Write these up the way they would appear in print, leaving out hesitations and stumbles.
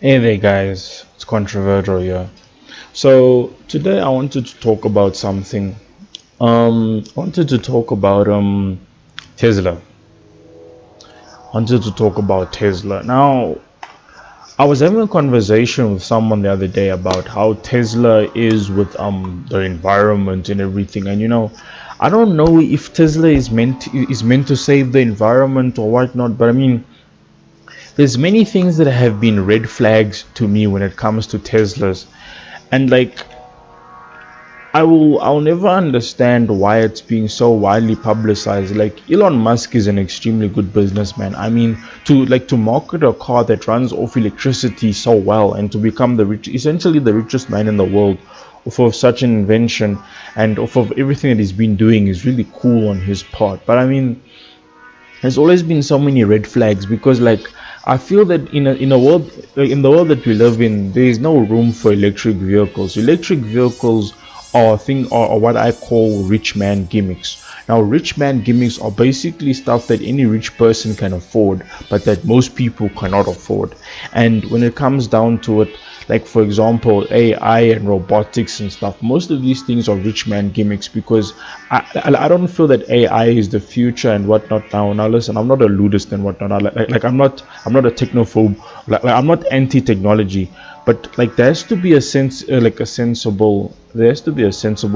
Hey there, guys. It's controversial here. So today I wanted to talk about something. I wanted to talk about Tesla. I wanted to talk about Tesla. Now, I was having a conversation with someone the other day about how Tesla is with the environment and everything. And I don't know if Tesla is meant to save the environment or whatnot. But I mean, there's many things that have been red flags to me when it comes to Teslas. And like I'll never understand why it's being so widely publicized. Like Elon Musk is an extremely good businessman. I mean, to market a car that runs off electricity so well and to become essentially the richest man in the world off of such an invention and off of everything that he's been doing is really cool on his part. But I mean, there's always been so many red flags because I feel that in the world that we live in, there is no room for electric vehicles. Electric vehicles are what I call rich man gimmicks. Now, rich man gimmicks are basically stuff that any rich person can afford, but that most people cannot afford. And when it comes down to it, like for example AI and robotics and stuff, most of these things are rich man gimmicks because I don't feel that AI is the future and whatnot. Now listen, I'm not a ludist and whatnot. I'm not a technophobe. I'm not anti-technology, but like there has to be a sensible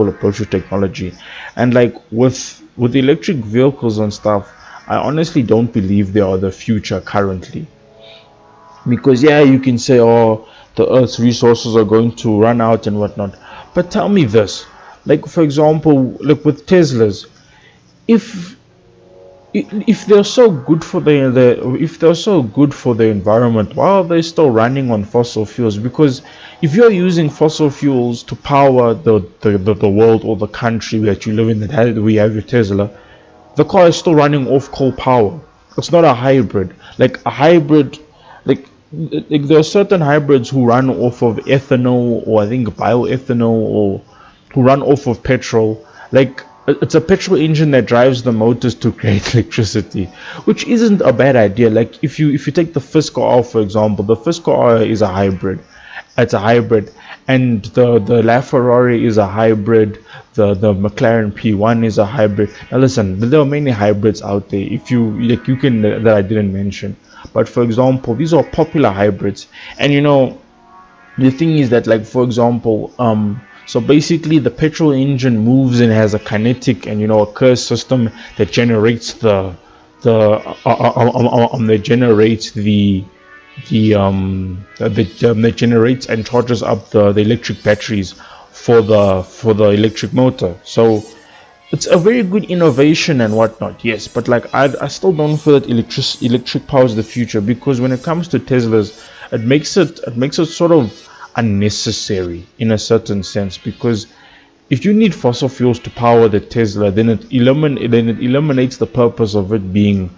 approach to technology. And like with electric vehicles and stuff, I honestly don't believe they are the future currently. Because yeah, you can say, oh, the earth's resources are going to run out and whatnot, but tell me this, like for example, look with Teslas, if if they're so good for if they're so good for the environment, why are they still running on fossil fuels? Because if you're using fossil fuels to power the world or the country that you live in, we have your Tesla, the car is still running off coal power. It's not a hybrid. Like a hybrid, like, like there are certain hybrids who run off of ethanol or I think bioethanol or who run off of petrol. Like it's a petrol engine that drives the motors to create electricity, which isn't a bad idea. Like if you take the Fisker R for example, the Fisker R is a hybrid. It's a hybrid, and the LaFerrari is a hybrid. The McLaren P1 is a hybrid. Now listen, there are many hybrids out there. If you like, you can that I didn't mention. But for example, these are popular hybrids, and the thing is that, like for example, so basically the petrol engine moves and has a kinetic and a curse system that generates that generates that generates and charges up the electric batteries for the electric motor. So it's a very good innovation and whatnot, yes, but like I still don't feel that electric power is the future, because when it comes to Teslas, it makes it sort of unnecessary in a certain sense, because if you need fossil fuels to power the Tesla, then it eliminates the purpose of it being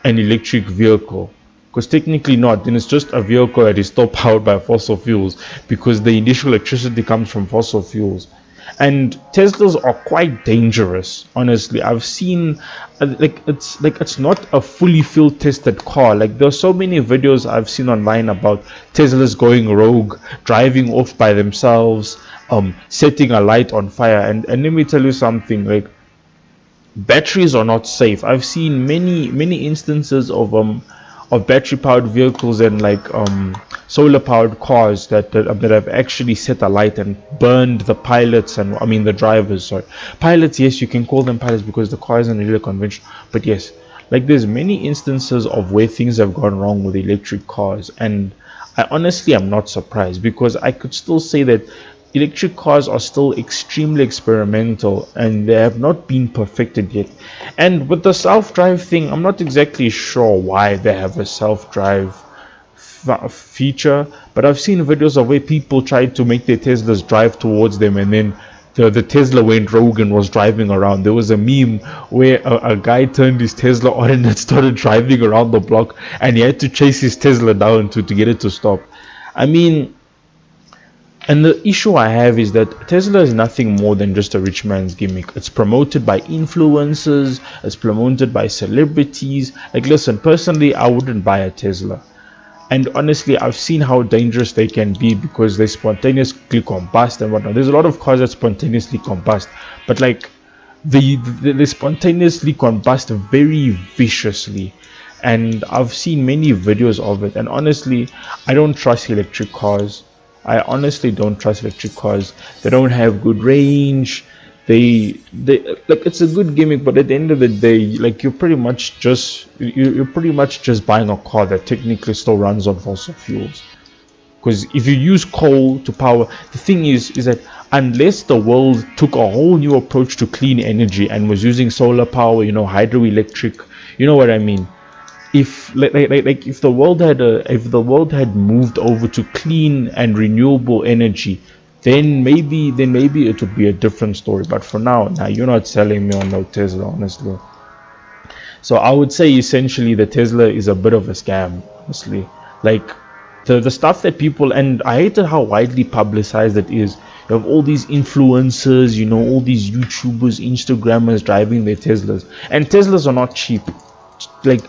an electric vehicle, because technically not, then it's just a vehicle that is still powered by fossil fuels, because the initial electricity comes from fossil fuels. And Teslas are quite dangerous, honestly. I've seen it's not a fully field tested car. Like there's so many videos I've seen online about Teslas going rogue, driving off by themselves, setting a light on fire. And let me tell you something, like batteries are not safe. I've seen many instances of battery powered vehicles and like solar powered cars that have actually set a light and burned the pilots, and I mean the drivers. Sorry, pilots. Yes, you can call them pilots because the car isn't really conventional. But yes, like there's many instances of where things have gone wrong with electric cars, and I honestly am not surprised, because I could still say that electric cars are still extremely experimental and they have not been perfected yet. And with the self-drive thing, I'm not exactly sure why they have a self-drive feature, but I've seen videos of where people tried to make their Teslas drive towards them, and then the Tesla went rogue and was driving around. There was a meme where a guy turned his Tesla on and it started driving around the block, and he had to chase his Tesla down to get it to stop. I mean, and the issue I have is that Tesla is nothing more than just a rich man's gimmick. It's promoted by influencers, it's promoted by celebrities. Like, listen, personally, I wouldn't buy a Tesla. And honestly, I've seen how dangerous they can be because they spontaneously combust and whatnot. There's a lot of cars that spontaneously combust, but like they spontaneously combust very viciously. And I've seen many videos of it, and honestly, I don't trust electric cars. I honestly don't trust electric cars. They don't have good range. They like, it's a good gimmick, but at the end of the day, like, you're pretty much just buying a car that technically still runs on fossil fuels. Because if you use coal to power, the thing is that unless the world took a whole new approach to clean energy and was using solar power, hydroelectric, you know what I mean. If like if the world had moved over to clean and renewable energy, then maybe it would be a different story. But for now, you're not selling me on no Tesla, honestly. So I would say essentially the Tesla is a bit of a scam, honestly. Like, the stuff that people, and I hated how widely publicized it is. You have all these influencers, all these YouTubers, Instagrammers driving their Teslas, and Teslas are not cheap. Like,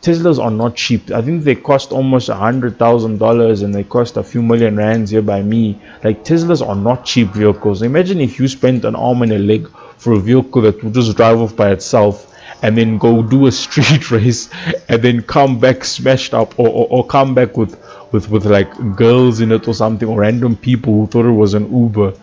Teslas are not cheap. I think they cost almost $100,000, and they cost a few million rands here by me. Like, Teslas are not cheap vehicles. Imagine if you spent an arm and a leg for a vehicle that will just drive off by itself and then go do a street race and then come back smashed up, or come back with like girls in it or something, or random people who thought it was an Uber.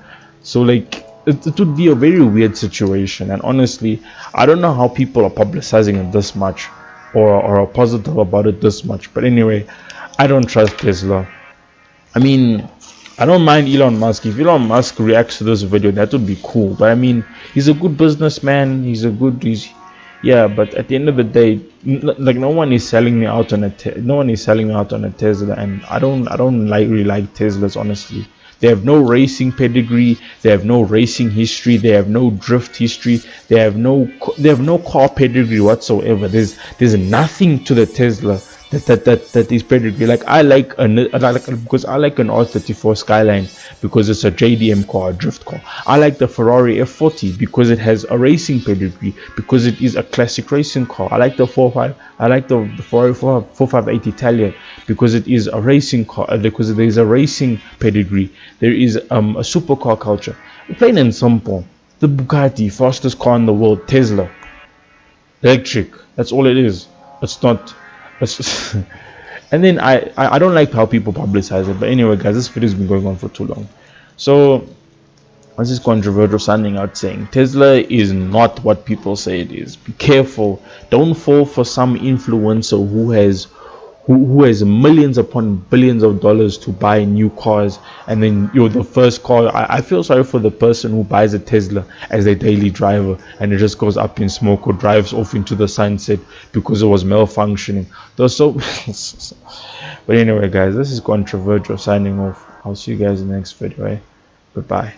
So like, it would be a very weird situation, and honestly, I don't know how people are publicizing it this much, or are positive about it this much. But anyway, I don't trust Tesla. I mean, I don't mind Elon Musk. If Elon Musk reacts to this video, that would be cool. But I mean, he's a good businessman. He's yeah. But at the end of the day, like, no one is selling me out on no one is selling me out on a Tesla, and I don't really like Teslas, honestly. They have no racing pedigree. They have no racing history. They have no drift history. They have no car pedigree whatsoever. There's nothing to the Tesla that is pedigree. Like, because I like an R34 Skyline because it's a JDM car, a drift car. I like the Ferrari F40 because it has a racing pedigree, because it is a classic racing car. I like the 45. I like the Ferrari 458 Italian because it is a racing car. Because there is a racing pedigree. There is a supercar culture. Plain and simple. The Bugatti, fastest car in the world, Tesla, electric. That's all it is. It's not. It's and then I don't like how people publicize it. But anyway, guys, this video's been going on for too long. So this is controversial standing out saying Tesla is not what people say it is. Be careful. Don't fall for some influencer who has millions upon billions of dollars to buy new cars, and then you're the first car. I feel sorry for the person who buys a Tesla as their daily driver and it just goes up in smoke or drives off into the sunset because it was malfunctioning. There's so but anyway, guys, this is controversial signing off. I'll see you guys in the next video. Goodbye.